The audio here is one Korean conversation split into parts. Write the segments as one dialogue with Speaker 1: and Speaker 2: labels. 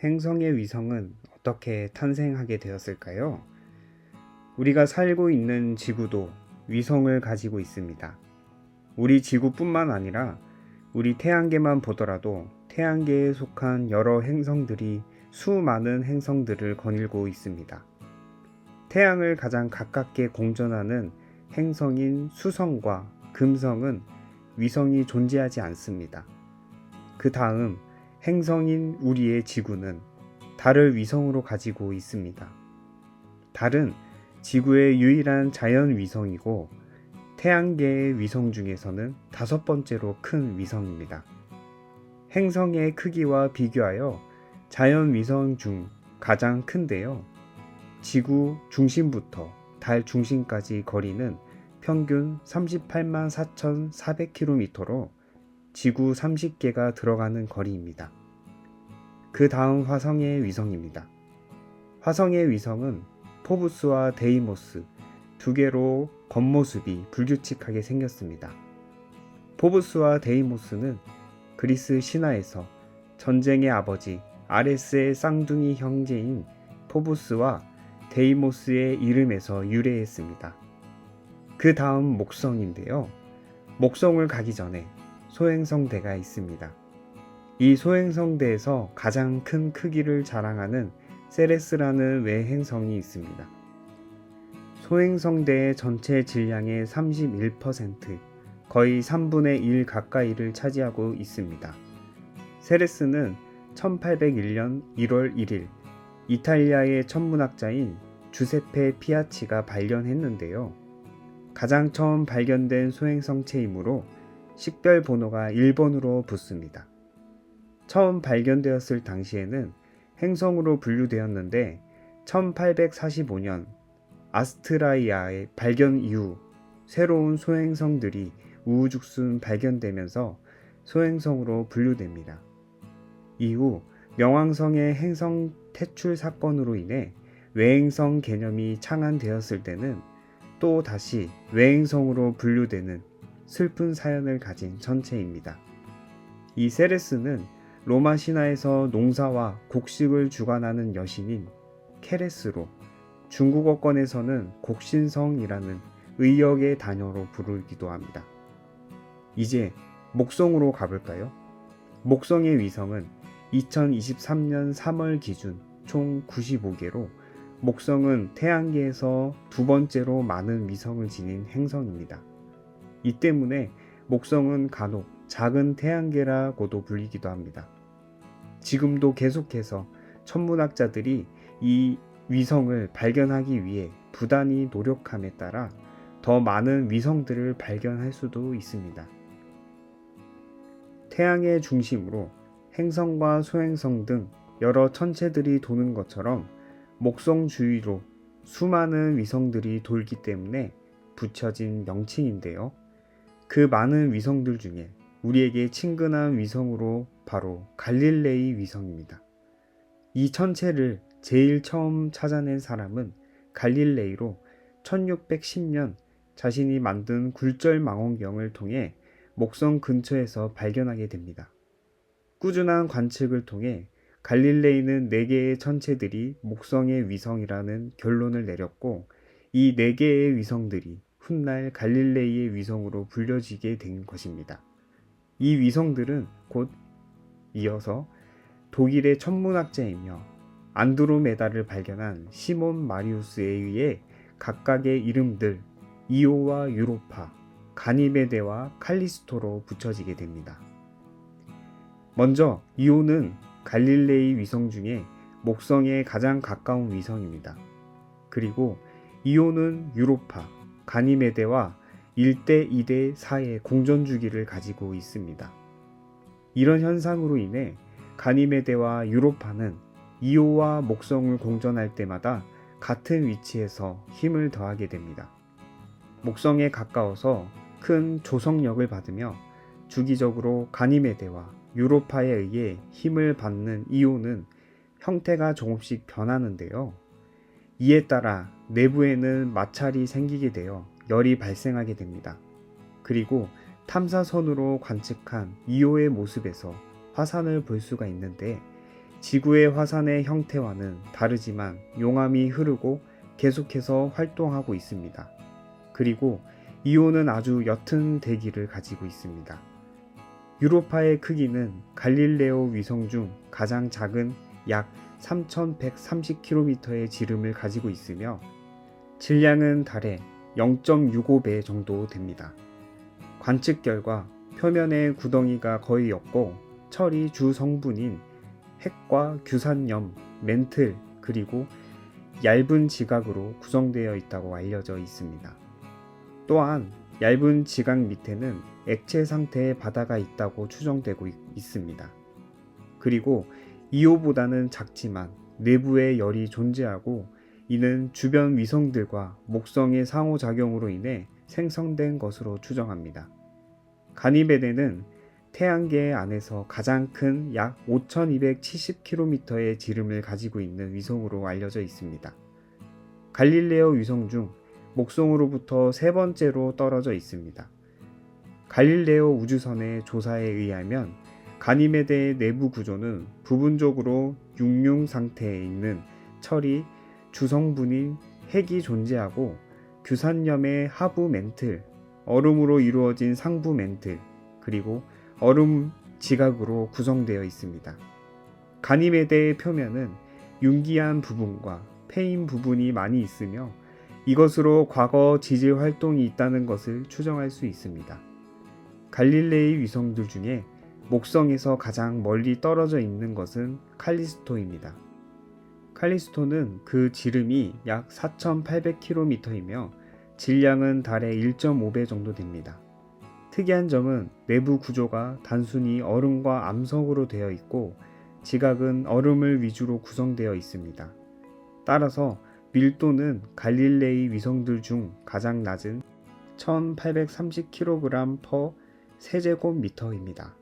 Speaker 1: 행성의 위성은 어떻게 탄생하게 되었을까요? 우리가 살고 있는 지구도 위성을 가지고 있습니다. 우리 지구뿐만 아니라 우리 태양계만 보더라도 태양계에 속한 여러 행성들이 수많은 행성들을 거닐고 있습니다. 태양을 가장 가깝게 공전하는 행성인 수성과 금성은 위성이 존재하지 않습니다. 그 다음 행성인 우리의 지구는 달을 위성으로 가지고 있습니다. 달은 지구의 유일한 자연 위성이고 태양계의 위성 중에서는 5번째로 큰 위성입니다. 행성의 크기와 비교하여 자연 위성 중 가장 큰데요. 지구 중심부터 달 중심까지 거리는 평균 38만 4,400km로 지구 30개가 들어가는 거리입니다. 그 다음 화성의 위성입니다. 화성의 위성은 포부스와 데이모스 두 개로 겉모습이 불규칙하게 생겼습니다. 포부스와 데이모스는 그리스 신화에서 전쟁의 아버지 아레스의 쌍둥이 형제인 포부스와 데이모스의 이름에서 유래했습니다. 그 다음 목성인데요. 목성을 가기 전에 소행성대가 있습니다. 이 소행성대에서 가장 큰 크기를 자랑하는 세레스라는 외행성이 있습니다. 소행성대의 전체 질량의 31%, 거의 3분의 1 가까이를 차지하고 있습니다. 세레스는 1801년 1월 1일 이탈리아의 천문학자인 주세페 피아치가 발견했는데요. 가장 처음 발견된 소행성체이므로 식별 번호가 1번으로 붙습니다. 처음 발견되었을 당시에는 행성으로 분류되었는데 1845년 아스트라이아의 발견 이후 새로운 소행성들이 우후죽순 발견되면서 소행성으로 분류됩니다. 이후 명왕성의 행성 퇴출 사건으로 인해 외행성 개념이 창안되었을 때는 또 다시 외행성으로 분류되는 슬픈 사연을 가진 천체입니다. 이 세레스는 로마 신화에서 농사와 곡식을 주관하는 여신인 케레스로 중국어권에서는 곡신성이라는 의역의 단어로 부르기도 합니다. 이제 목성으로 가볼까요? 목성의 위성은 2023년 3월 기준 총 95개로 목성은 태양계에서 두 번째로 많은 위성을 지닌 행성입니다. 이 때문에 목성은 간혹 작은 태양계라고도 불리기도 합니다. 지금도 계속해서 천문학자들이 이 위성을 발견하기 위해 부단히 노력함에 따라 더 많은 위성들을 발견할 수도 있습니다. 태양의 중심으로 행성과 소행성 등 여러 천체들이 도는 것처럼 목성 주위로 수많은 위성들이 돌기 때문에 붙여진 명칭인데요. 그 많은 위성들 중에 우리에게 친근한 위성으로 바로 갈릴레이 위성입니다. 이 천체를 제일 처음 찾아낸 사람은 갈릴레이로 1610년 자신이 만든 굴절 망원경을 통해 목성 근처에서 발견하게 됩니다. 꾸준한 관측을 통해 갈릴레이는 4개의 천체들이 목성의 위성이라는 결론을 내렸고 이 4개의 위성들이 훗날 갈릴레이의 위성으로 불려지게 된 것입니다. 이 위성들은 곧 이어서 독일의 천문학자이며 안드로메다를 발견한 시몬 마리우스에 의해 각각의 이름들 이오와 유로파, 가니메데와 칼리스토로 붙여지게 됩니다. 먼저 이오는 갈릴레이 위성 중에 목성에 가장 가까운 위성입니다. 그리고 이오는 유로파, 가니메데와 1대 2대 4의 공전주기를 가지고 있습니다. 이런 현상으로 인해 가니메데와 유로파는 이오와 목성을 공전할 때마다 같은 위치에서 힘을 더하게 됩니다. 목성에 가까워서 큰 조성력을 받으며 주기적으로 가니메데와 유로파에 의해 힘을 받는 이오는 형태가 조금씩 변하는데요. 이에 따라 내부에는 마찰이 생기게 되어 열이 발생하게 됩니다. 그리고 탐사선으로 관측한 이오의 모습에서 화산을 볼 수가 있는데 지구의 화산의 형태와는 다르지만 용암이 흐르고 계속해서 활동하고 있습니다. 그리고 이오는 아주 옅은 대기를 가지고 있습니다. 유로파의 크기는 갈릴레오 위성 중 가장 작은 약 3130km의 지름을 가지고 있으며 질량은 달의 0.65배 정도 됩니다. 관측 결과 표면에 구덩이가 거의 없고 철이 주 성분인 핵과 규산염, 멘틀, 그리고 얇은 지각으로 구성되어 있다고 알려져 있습니다. 또한 얇은 지각 밑에는 액체 상태의 바다가 있다고 추정되고 있습니다. 그리고 이오보다는 작지만 내부에 열이 존재하고 이는 주변 위성들과 목성의 상호작용으로 인해 생성된 것으로 추정합니다. 가니메데는 태양계 안에서 가장 큰 약 5270km의 지름을 가지고 있는 위성으로 알려져 있습니다. 갈릴레오 위성 중 목성으로부터 세 번째로 떨어져 있습니다. 갈릴레오 우주선의 조사에 의하면 가니메데의 내부 구조는 부분적으로 육융 상태에 있는 철이 주성분인 핵이 존재하고 규산염의 하부 멘틀, 얼음으로 이루어진 상부 멘틀, 그리고 얼음 지각으로 구성되어 있습니다. 가니메데의 표면은 융기한 부분과 패인 부분이 많이 있으며 이것으로 과거 지질 활동이 있다는 것을 추정할 수 있습니다. 갈릴레이 위성들 중에 목성에서 가장 멀리 떨어져 있는 것은 칼리스토입니다. 칼리스토는 그 지름이 약 4800km이며 질량은 달의 1.5배 정도 됩니다. 특이한 점은 내부 구조가 단순히 얼음과 암석으로 되어 있고 지각은 얼음을 위주로 구성되어 있습니다. 따라서 밀도는 갈릴레이 위성들 중 가장 낮은 1830kg per 세제곱미터입니다.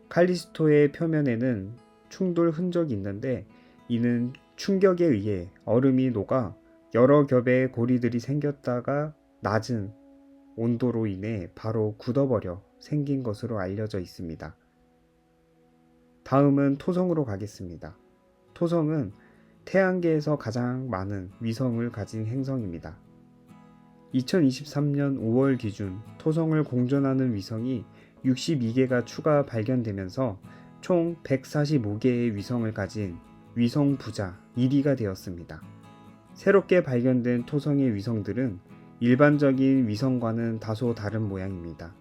Speaker 1: 칼리스토의 표면에는 충돌 흔적이 있는데 이는 충격에 의해 얼음이 녹아 여러 겹의 고리들이 생겼다가 낮은 온도로 인해 바로 굳어버려 생긴 것으로 알려져 있습니다. 다음은 토성으로 가겠습니다. 토성은 태양계에서 가장 많은 위성을 가진 행성입니다. 2023년 5월 기준 토성을 공전하는 위성이 62개가 추가 발견되면서 총 145개의 위성을 가진 위성 부자 1위가 되었습니다. 새롭게 발견된 토성의 위성들은 일반적인 위성과는 다소 다른 모양입니다.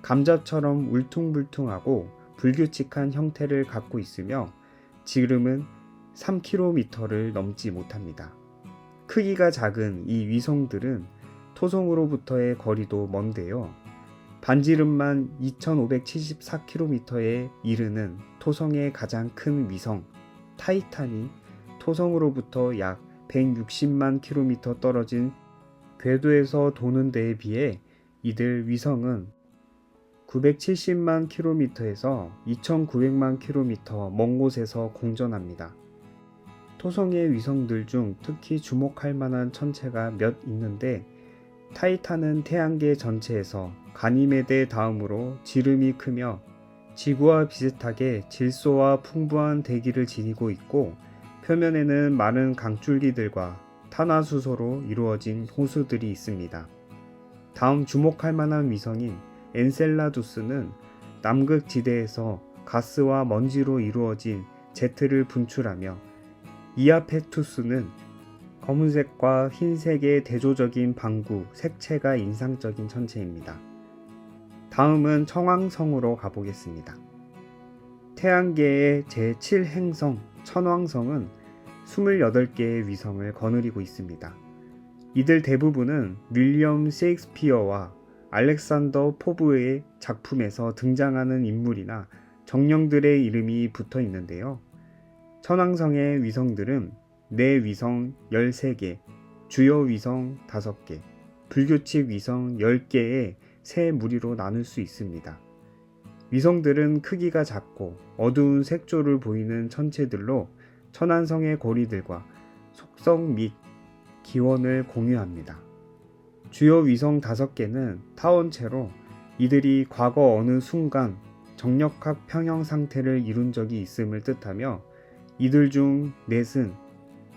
Speaker 1: 감자처럼 울퉁불퉁하고 불규칙한 형태를 갖고 있으며 지름은 3km를 넘지 못합니다. 크기가 작은 이 위성들은 토성으로부터의 거리도 먼데요. 반지름만 2574km에 이르는 토성의 가장 큰 위성 타이탄이 토성으로부터 약 160만 km 떨어진 궤도에서 도는 데에 비해 이들 위성은 970만 km에서 2900만 km 먼 곳에서 공전합니다. 토성의 위성들 중 특히 주목할 만한 천체가 몇 있는데 타이탄은 태양계 전체에서 가니메데 다음으로 지름이 크며 지구와 비슷하게 질소와 풍부한 대기를 지니고 있고 표면에는 많은 강줄기들과 탄화수소로 이루어진 호수들이 있습니다. 다음 주목할 만한 위성인 엔셀라두스는 남극지대에서 가스와 먼지로 이루어진 제트를 분출하며 이아페투스는 검은색과 흰색의 대조적인 방구, 색채가 인상적인 천체입니다. 다음은 청왕성으로 가보겠습니다. 태양계의 제7행성 천왕성은 28개의 위성을 거느리고 있습니다. 이들 대부분은 윌리엄 셰익스피어와 알렉산더 포브의 작품에서 등장하는 인물이나 정령들의 이름이 붙어 있는데요. 천왕성의 위성들은 내위성 13개, 주요 위성 5개, 불규칙 위성 10개의 세 무리로 나눌 수 있습니다. 위성들은 크기가 작고 어두운 색조를 보이는 천체들로 천왕성의 고리들과 속성 및 기원을 공유합니다. 주요 위성 5개는 타원체로 이들이 과거 어느 순간 정력학 평형 상태를 이룬 적이 있음을 뜻하며 이들 중 넷은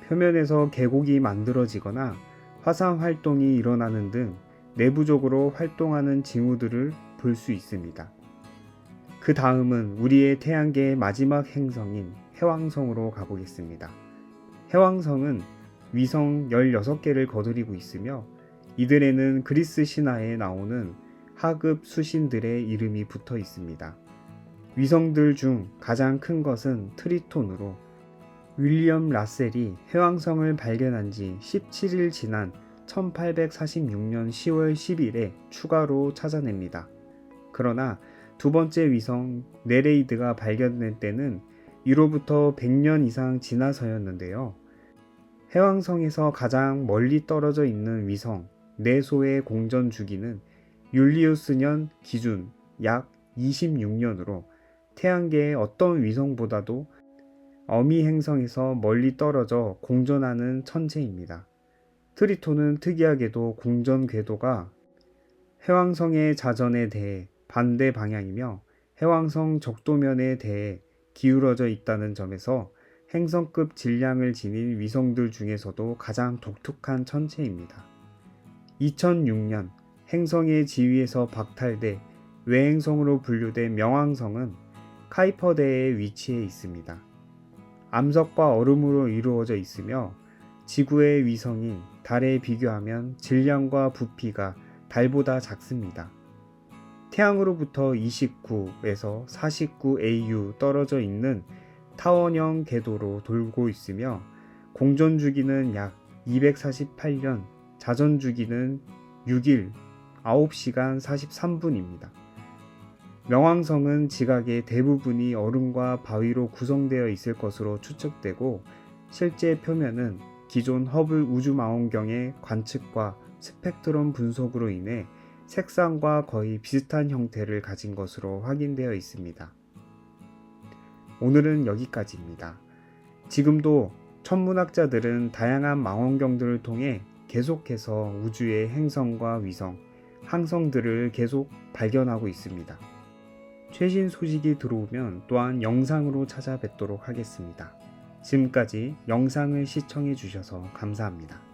Speaker 1: 표면에서 계곡이 만들어지거나 화산 활동이 일어나는 등 내부적으로 활동하는 징후들을 볼 수 있습니다. 그 다음은 우리의 태양계의 마지막 행성인 해왕성으로 가보겠습니다. 해왕성은 위성 16개를 거느리고 있으며 이들에는 그리스 신화에 나오는 하급 수신들의 이름이 붙어 있습니다. 위성들 중 가장 큰 것은 트리톤으로 윌리엄 라셀이 해왕성을 발견한 지 17일 지난 1846년 10월 10일에 추가로 찾아냅니다. 그러나 두 번째 위성 네레이드가 발견된 때는 이로부터 100년 이상 지나서였는데요. 해왕성에서 가장 멀리 떨어져 있는 위성 네소의 공전 주기는 율리우스년 기준 약 26년으로 태양계의 어떤 위성보다도 어미 행성에서 멀리 떨어져 공전하는 천체입니다. 트리톤은 특이하게도 공전 궤도가 해왕성의 자전에 대해 반대 방향이며 해왕성 적도면에 대해 기울어져 있다는 점에서 행성급 질량을 지닌 위성들 중에서도 가장 독특한 천체입니다. 2006년 행성의 지위에서 박탈돼 외행성으로 분류된 명왕성은 카이퍼대에 위치해 있습니다. 암석과 얼음으로 이루어져 있으며 지구의 위성인 달에 비교하면 질량과 부피가 달보다 작습니다. 태양으로부터 29에서 49 AU 떨어져 있는 타원형 궤도로 돌고 있으며 공전 주기는 약 248년, 자전 주기는 6일 9시간 43분입니다. 명왕성은 지각의 대부분이 얼음과 바위로 구성되어 있을 것으로 추측되고 실제 표면은 기존 허블 우주망원경의 관측과 스펙트럼 분석으로 인해 색상과 거의 비슷한 형태를 가진 것으로 확인되어 있습니다. 오늘은 여기까지입니다. 지금도 천문학자들은 다양한 망원경들을 통해 계속해서 우주의 행성과 위성, 항성들을 계속 발견하고 있습니다. 최신 소식이 들어오면 또한 영상으로 찾아뵙도록 하겠습니다. 지금까지 영상을 시청해 주셔서 감사합니다.